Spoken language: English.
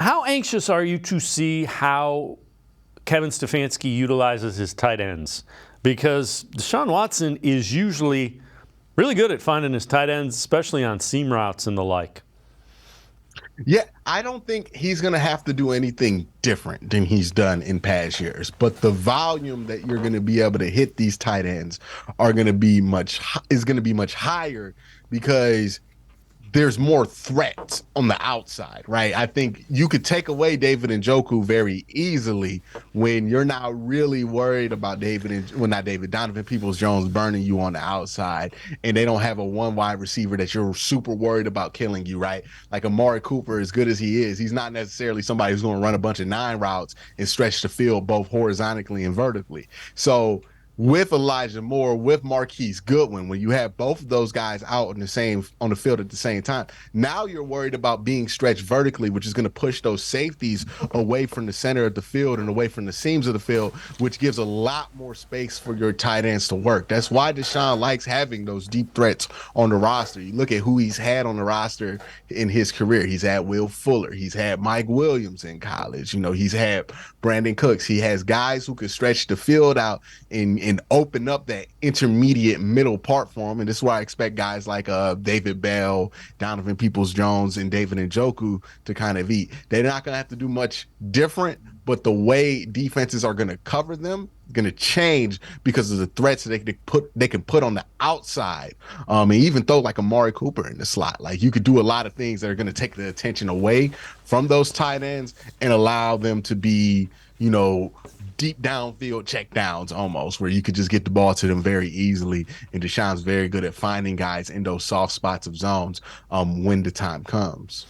How anxious are you to see how Kevin Stefanski utilizes his tight ends? Because Deshaun Watson is usually really good at finding his tight ends, especially on seam routes and the like. Yeah, I don't think he's going to have to do anything different than he's done in past years. But the volume that you're going to be able to hit these tight ends are going to be much higher because there's more threats on the outside, right? I think you could take away David Njoku very easily when you're not really worried about Donovan Peoples-Jones burning you on the outside, and they don't have a one wide receiver that you're super worried about killing you, right? Like Amari Cooper, as good as he is, he's not necessarily somebody who's going to run a bunch of 9 routes and stretch the field both horizontally and vertically. So with Elijah Moore, with Marquise Goodwin, when you have both of those guys out on the field at the same time, now you're worried about being stretched vertically, which is going to push those safeties away from the center of the field and away from the seams of the field, which gives a lot more space for your tight ends to work. That's why Deshaun likes having those deep threats on the roster. You look at who he's had on the roster in his career. He's had Will Fuller. He's had Mike Williams in college. He's had Brandon Cooks. He has guys who can stretch the field out and open up that intermediate middle part for him. And this is why I expect guys like David Bell, Donovan Peoples-Jones, and David Njoku to kind of eat. They're not going to have to do much different, but the way defenses are going to cover them going to change because of the threats that they can put on the outside. And even throw like Amari Cooper in the slot. Like you could do a lot of things that are going to take the attention away from those tight ends and allow them to be, deep downfield check downs almost, where you could just get the ball to them very easily. And Deshaun's very good at finding guys in those soft spots of zones when the time comes.